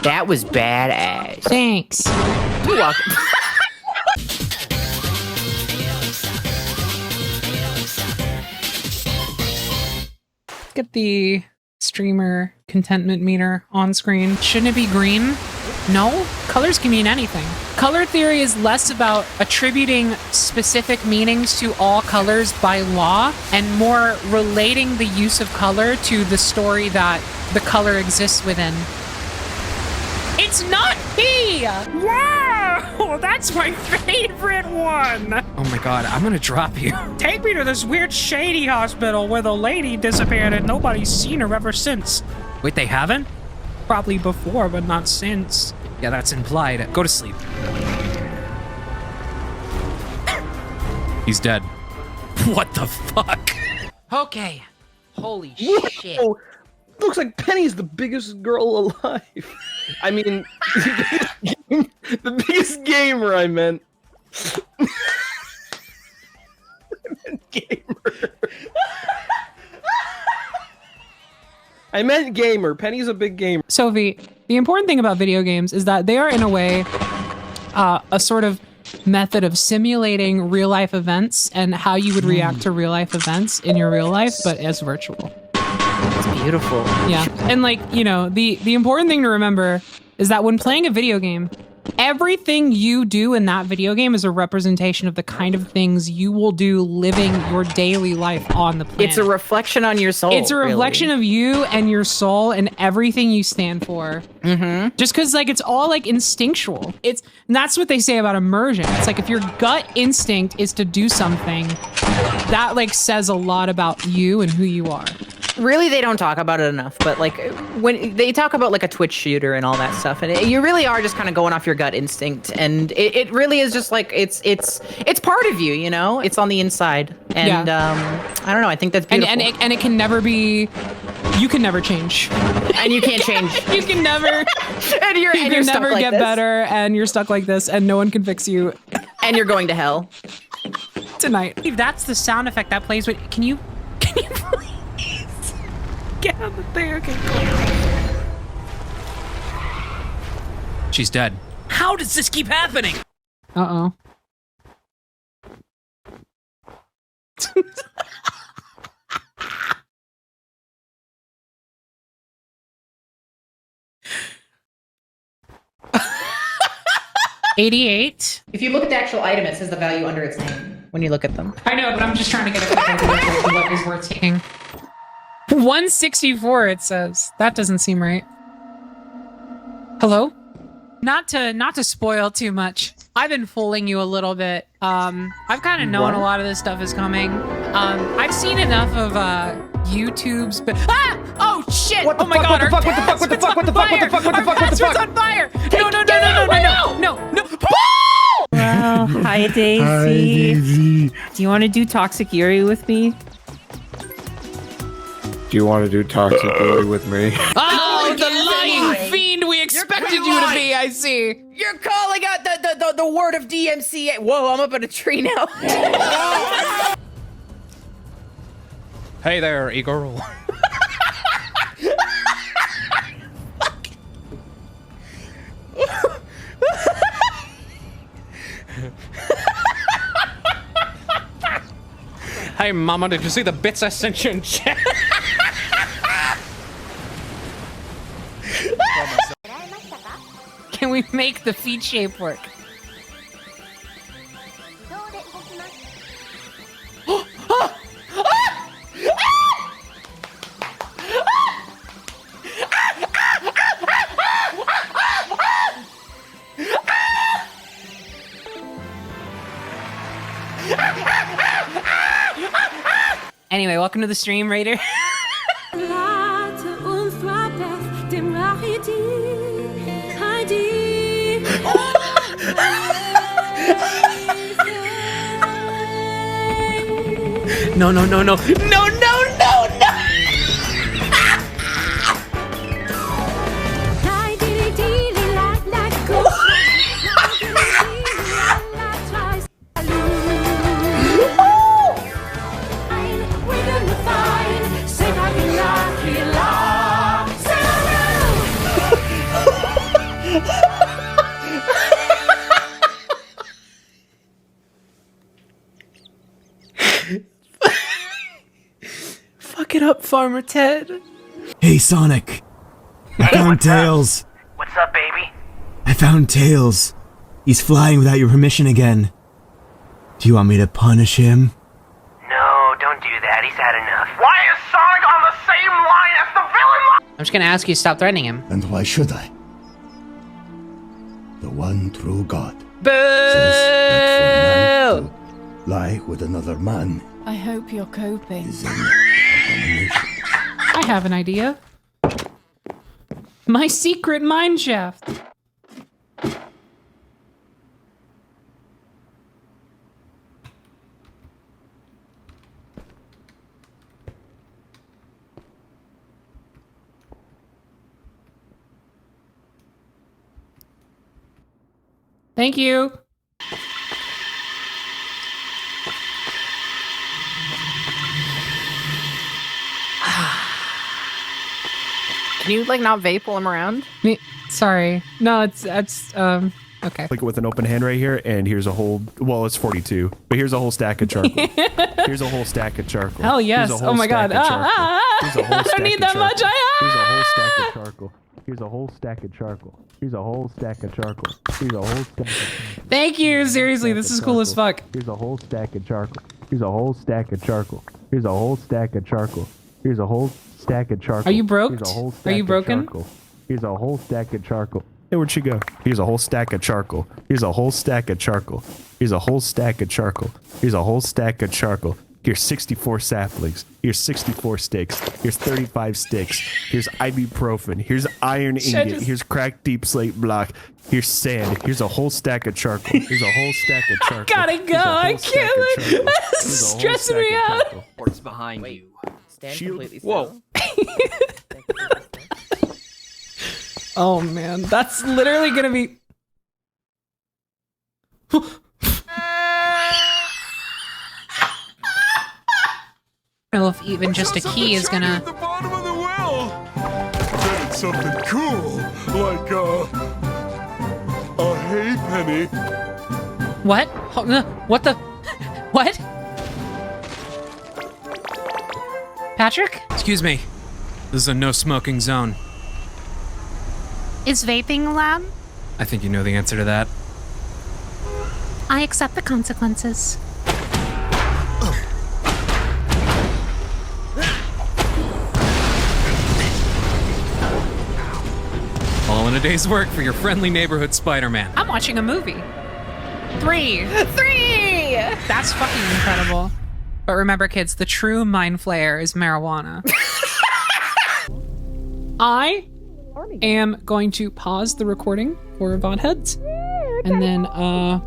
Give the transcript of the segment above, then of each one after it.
That was badass. Thanks. You're welcome. Get the streamer contentment meter on screen. Shouldn't it be green? No? Colors can mean anything. Color theory is less about attributing specific meanings to all colors by law and more relating the use of color to the story that the color exists within. It's not pee! Wow! That's my favorite one! Oh my god, I'm gonna drop you. Take me to this weird shady hospital where the lady disappeared and nobody's seen her ever since. Wait, they haven't? Probably before, but not since. Yeah, that's implied. Go to sleep. He's dead. What the fuck? Okay. Holy shit. Whoa. Looks like Penny's the biggest girl alive. I mean, the biggest gamer, I meant. I meant gamer. I meant gamer. Penny's a big gamer. Sophie, the important thing about video games is that they are, in a way, a sort of method of simulating real life events and how you would react to real life events in your real life, but as virtual. It's beautiful. Yeah. And like, you know, the important thing to remember is that when playing a video game, everything you do in that video game is a representation of the kind of things you will do living your daily life on the planet. It's a reflection on your soul. It's a reflection of you and your soul and everything you stand for. Mm-hmm. Just because, like, it's all like instinctual. And that's what they say about immersion. It's like if your gut instinct is to do something, that like says a lot about you and who you are. Really, they don't talk about it enough, but like when they talk about like a Twitch shooter and all that stuff, and you really are just kind of going off your gut instinct, and it really is just like it's part of you, you know, it's on the inside, and I don't know, I think that's beautiful. And it can never be, you can never change, and you can't change. You can never, and you're never like get this. better, and you're stuck like this, and no one can fix you, and you're going to hell tonight. If that's the sound effect that plays with, can you please? Get on the thing, okay. She's dead. How does this keep happening? Uh-oh. $88. If you look at the actual item, it says the value under its name when you look at them. I know, but I'm just trying to get a quick idea of what is worth taking. 164 it says. That doesn't seem right. Hello? Not to spoil too much. I've been fooling you a little bit. I've kind of known a lot of this stuff is coming. I've seen enough of YouTube's oh shit! What the oh my fuck, god, what the fuck, what the fuck, what the fuck, what the fuck, what the fuck, what the fuck, what the password's fuck? on fire! No. Well, hi Daisy. Hi, Daisy. Do you want to do Toxic Yuri with me? Do you want to do Toxic Yuri with me? Oh, the lying fiend we expected you to be, I see. You're calling out the word of DMCA. Whoa, I'm up in a tree now. Hey there, Igor. Hey, Mama, did you see the bits I sent you in chat? Can we make the feet shape work? Anyway, welcome to the stream, Raider. No. Farmer Ted. Hey, Sonic. I found Tails. What's up, baby? I found Tails. He's flying without your permission again. Do you want me to punish him? No, don't do that. He's had enough. Why is Sonic on the same line as the villain line? I'm just gonna ask you to stop threatening him. And why should I? The one true God Boo! says that for man to lie with another man I hope you're coping. is an abomination. I have an idea. My secret mine shaft. Thank you. Can you like not vape while I'm around? Sorry. No, it's okay. Like with an open hand right here, and here's a whole, well, it's 42, but here's a whole stack of charcoal. Here's a whole stack of charcoal. Hell yes. Here's a whole Oh my stack god. of charcoal. Here's a whole I stack don't need of that charcoal. much. Here's a whole stack of charcoal. Here's a whole stack of charcoal. Here's a whole stack of charcoal. Here's a whole stack of charcoal. Thank you. Seriously, this is cool as fuck. Here's a whole stack of charcoal. Here's a whole stack of charcoal. Here's a whole stack of charcoal. Here's a whole stack of charcoal. Are you broke? Here's a whole Are stack you of broken? charcoal. Here's a whole stack of charcoal. Hey, where'd she go? Here's a whole stack of charcoal. Here's a whole stack of charcoal. Here's a whole stack of charcoal. Here's a whole stack of charcoal. Here's 64 saplings. Here's 64 sticks. Here's 35 sticks. Here's ibuprofen. Here's iron ingot. Here's cracked deep slate block. Here's sand. Here's a whole stack of charcoal. Here's a whole stack of charcoal. Gotta go. I can't. This is stressing me out. What's behind you? Stand Shield. completely Whoa. Oh man, that's literally gonna be. I don't know if even just a key is gonna. At the bottom of the well. Then it's something cool, like a hay penny. What? What the? What? Patrick? Excuse me. This is a no smoking zone. Is vaping allowed? I think you know the answer to that. I accept the consequences. All in a day's work for your friendly neighborhood Spider-Man. I'm watching a movie. 3. That's fucking incredible. But remember, kids, the true mind flayer is marijuana. I am going to pause the recording for VOD heads, and then I'll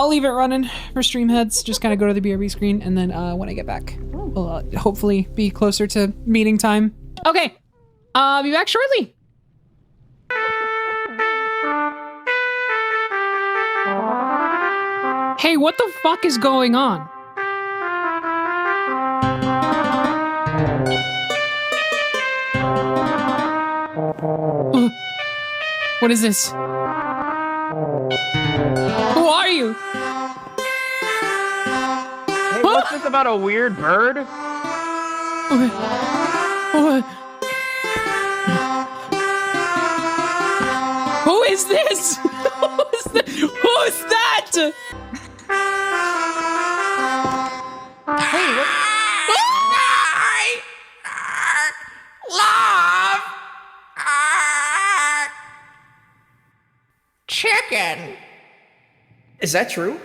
leave it running for stream heads. Just kind of go to the BRB screen, and then when I get back, we'll hopefully be closer to meeting time. Okay, I'll be back shortly. Hey, what the fuck is going on? What is this? Who are you? Hey, what's this about a weird bird? Who is this? Who's that? Hey, what? Love! Chicken! Is that true?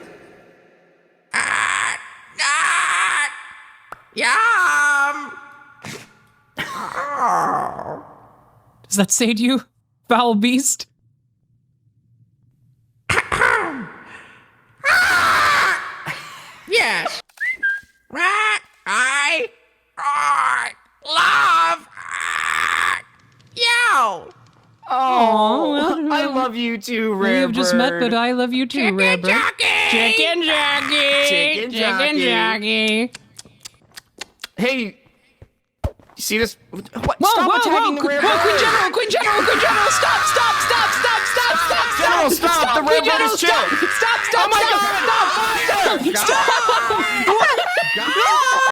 Yum! Does that say to you, foul beast? Yes. I love you. Oh, I love you too, Rare we have just met, Bird. but I love you too, Rare Bird. Chicken Jockey! Chicken Chicken jockey. Jockey! Hey, you see this? What? Whoa, Stop whoa, attacking whoa! the Rare Whoa, Queen Bird. General! Queen General! Queen General! Stop! Stop! Stop! Stop! Stop! Stop! General, stop! The Rare Queen Bird General, is chill. Stop! Stop! Oh my Stop! God. Stop!